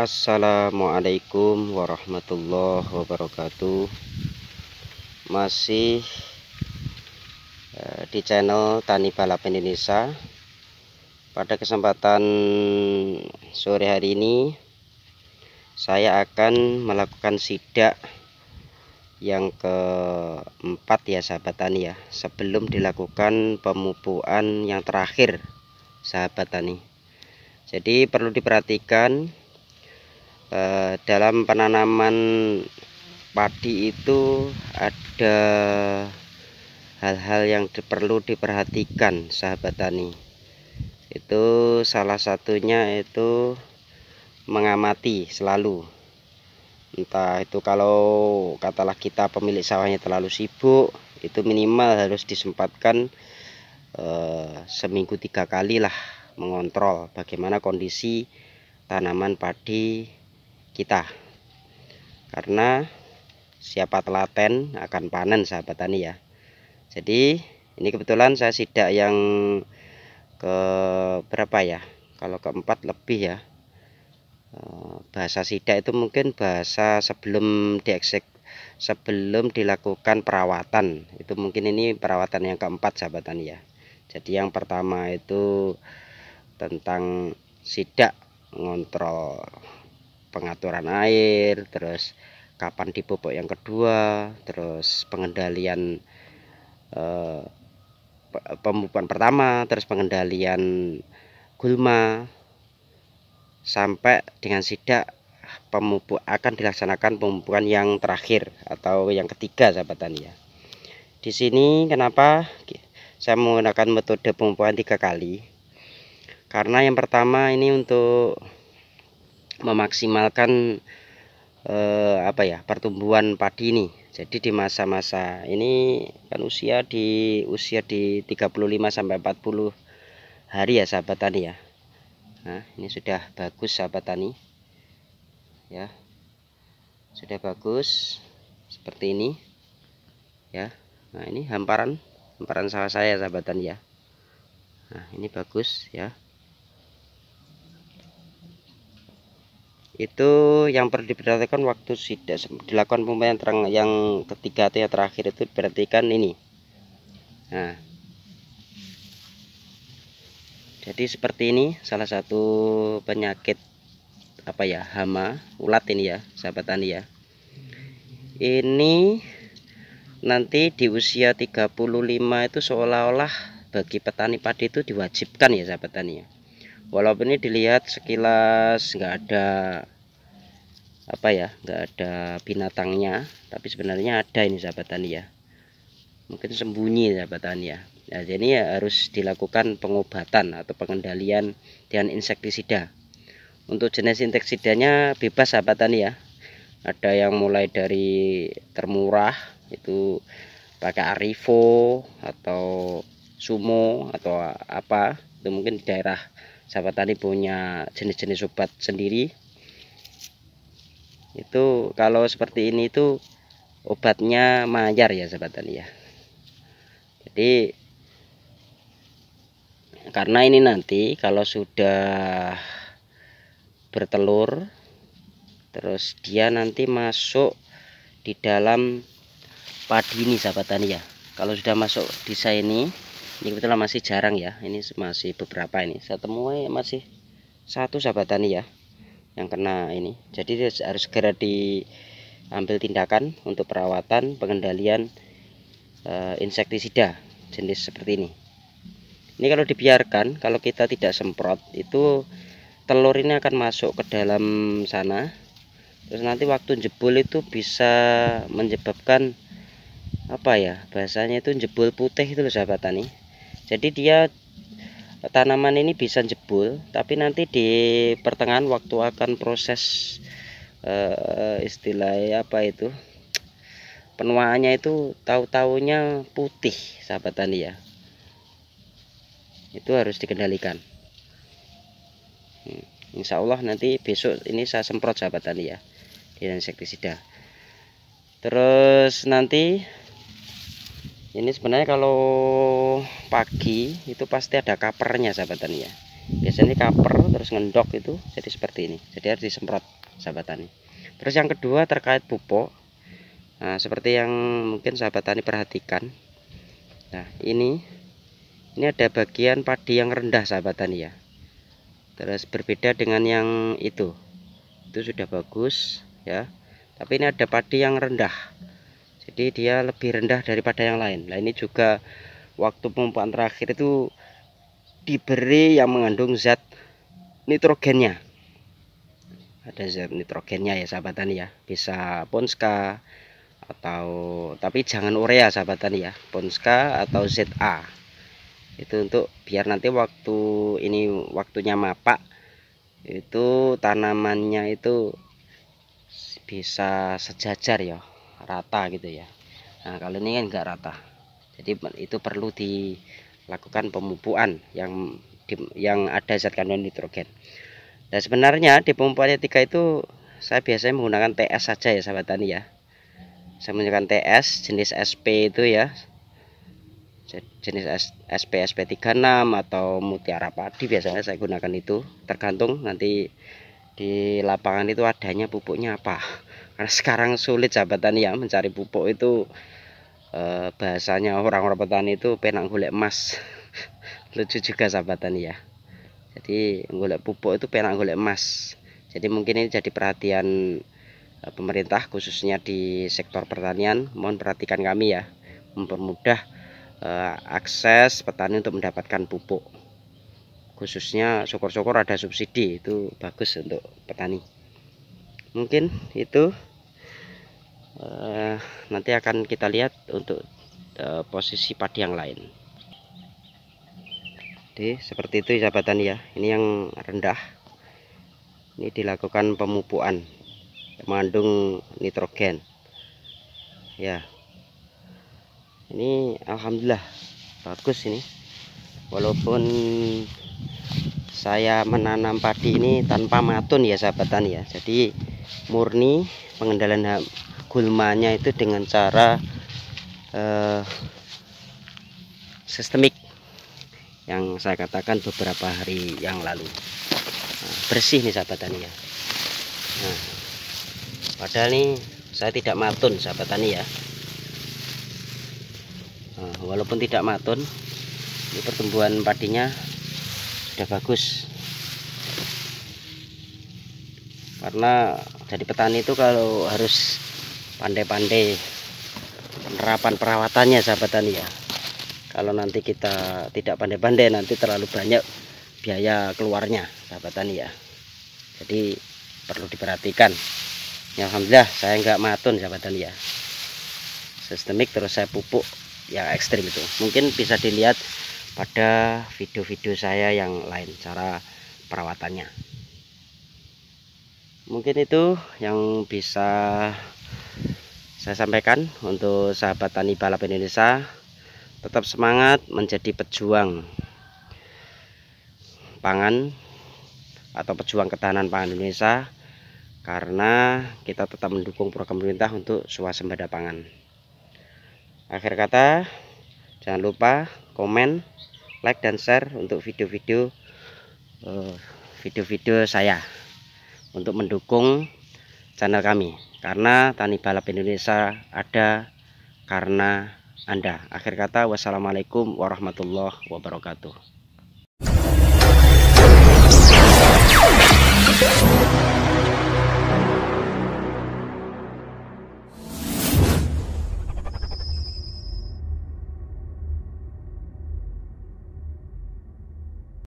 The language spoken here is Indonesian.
Assalamualaikum warahmatullahi wabarakatuh. Masih di channel Tani Balap Indonesia. Pada kesempatan sore hari ini saya akan melakukan sidak yang keempat ya sahabat tani ya, sebelum dilakukan pemupukan yang terakhir sahabat tani. Jadi perlu diperhatikan dalam penanaman padi itu ada hal-hal yang perlu diperhatikan sahabat tani. Itu salah satunya itu mengamati selalu, entah itu kalau katalah kita pemilik sawahnya terlalu sibuk, itu minimal harus disempatkan seminggu 3 kali lah mengontrol bagaimana kondisi tanaman padi kita, karena siapa telaten akan panen sahabat tani ya. Jadi ini kebetulan saya sidak yang ke berapa ya, kalau keempat lebih ya. Bahasa sidak itu mungkin bahasa sebelum dilakukan perawatan, itu mungkin ini perawatan yang keempat sahabat tani ya. Jadi yang pertama itu tentang sidak ngontrol pengaturan air, terus kapan dipupuk yang kedua, terus pengendalian pemupukan pertama, terus pengendalian gulma, sampai dengan sidak akan dilaksanakan pemupukan yang terakhir atau yang ketiga sahabat tani ya. Di sini kenapa saya menggunakan metode pemupukan 3 kali? Karena yang pertama ini untuk memaksimalkan pertumbuhan padi ini. Jadi di masa-masa ini kan usia di 35 sampai 40 hari ya sahabat tani ya. Nah, ini sudah bagus sahabat tani. Ya. Sudah bagus seperti ini. Ya. Nah, ini hamparan sawah saya sahabat tani ya. Nah, ini bagus ya. Itu yang perlu diperhatikan waktu sidak dilakukan pemupukan yang ketiga atau yang terakhir, itu diperhatikan ini. Nah, jadi seperti ini salah satu penyakit hama ulat ini ya sahabat tani ya. Ini nanti di usia 35 itu seolah-olah bagi petani padi itu diwajibkan ya sahabat tani ya. Walaupun ini dilihat sekilas nggak ada nggak ada binatangnya, tapi sebenarnya ada ini sahabat tani ya. Mungkin sembunyi sahabat tani ya. Nah, jadi ya harus dilakukan pengobatan atau pengendalian dengan insektisida. Untuk jenis insektisidanya bebas sahabat tani ya. Ada yang mulai dari termurah itu pakai Arivo atau Sumo atau apa. Itu mungkin di daerah sahabat tani punya jenis-jenis obat sendiri. Itu kalau seperti ini itu obatnya mayar ya sahabat tani ya. Jadi karena ini nanti kalau sudah bertelur, terus dia nanti masuk di dalam padi ini sahabat tani ya. Kalau sudah masuk di saya ini kebetulan masih jarang ya, ini masih beberapa, ini saya temui masih satu sahabat tani ya yang kena ini. Jadi harus segera diambil tindakan untuk perawatan pengendalian insektisida jenis seperti ini. Ini kalau dibiarkan, kalau kita tidak semprot, itu telur ini akan masuk ke dalam sana. Terus nanti waktu jebol itu bisa menyebabkan bahasanya itu jebol putih itu loh sahabat tani. Jadi dia tanaman ini bisa jebol, tapi nanti di pertengahan waktu akan proses istilahnya penuaannya itu tahu-taunya putih sahabat tani ya. Itu harus dikendalikan. Insya Allah nanti besok ini saya semprot sahabat tani ya dengan insektisida. Terus nanti ini sebenarnya kalau pagi itu pasti ada kapernya sahabat tani ya. Biasanya kaper terus ngendok itu jadi seperti ini, jadi harus disemprot sahabat tani. Terus yang kedua terkait pupuk. Nah, seperti yang mungkin sahabat tani perhatikan. Nah, ini ada bagian padi yang rendah sahabat tani ya. Terus berbeda dengan yang itu sudah bagus ya. Tapi ini ada padi yang rendah. Jadi dia lebih rendah daripada yang lain. Nah, ini juga waktu pemupukan terakhir itu diberi yang mengandung zat nitrogennya. Ada zat nitrogennya ya sahabat tani ya. Bisa Ponska atau tapi jangan urea sahabat tani ya. Ponska atau ZA. Itu untuk biar nanti waktu ini waktunya mapak itu tanamannya itu bisa sejajar ya, rata gitu ya. Nah, kalau ini kan enggak rata. Jadi itu perlu dilakukan pemupukan yang ada zat kandungan nitrogen. Dan sebenarnya di pemupukan ketiga itu saya biasanya menggunakan TS saja ya sahabat tani ya. Saya menggunakan TS jenis SP itu ya. Jenis SP SP36 atau Mutiara Padi biasanya saya gunakan itu, tergantung nanti di lapangan itu adanya pupuknya apa. Karena sekarang sulit sahabat tani ya mencari pupuk itu, bahasanya orang-orang petani itu penak golek emas. Lucu juga sahabat tani ya. Jadi golek pupuk itu penak golek emas. Jadi mungkin ini jadi perhatian pemerintah khususnya di sektor pertanian. Mohon perhatikan kami ya, mempermudah akses petani untuk mendapatkan pupuk. Khususnya syukur-syukur ada subsidi, itu bagus untuk petani. Mungkin itu nanti akan kita lihat untuk posisi padi yang lain. Jadi seperti itu sahabat tani ya. Ini yang rendah, ini dilakukan pemupukan mengandung nitrogen ya. Ini alhamdulillah bagus ini, walaupun saya menanam padi ini tanpa matun ya sahabat tani ya. Jadi murni pengendalian gulmanya itu dengan cara sistemik yang saya katakan beberapa hari yang lalu. Nah, bersih nih sahabat tani ya. Nah, padahal nih saya tidak matun sahabat tani ya. Nah, walaupun tidak matun, ini pertumbuhan padinya sudah bagus. Karena jadi petani itu kalau harus pandai-pandai penerapan perawatannya sahabat tani ya. Kalau nanti kita tidak pandai-pandai, nanti terlalu banyak biaya keluarnya sahabat tani ya. Jadi perlu diperhatikan ya. Alhamdulillah saya nggak matun sahabat tani ya, sistemik, terus saya pupuk yang ekstrim itu. Mungkin bisa dilihat pada video-video saya yang lain cara perawatannya. Mungkin itu yang bisa saya sampaikan untuk sahabat tani balap Indonesia. Tetap semangat menjadi pejuang pangan atau pejuang ketahanan pangan Indonesia, karena kita tetap mendukung program pemerintah untuk swasembada pangan. Akhir kata, jangan lupa komen, like dan share untuk video-video saya untuk mendukung channel kami, karena Tani Balap Indonesia ada karena Anda. Akhir kata, wassalamualaikum warahmatullahi wabarakatuh.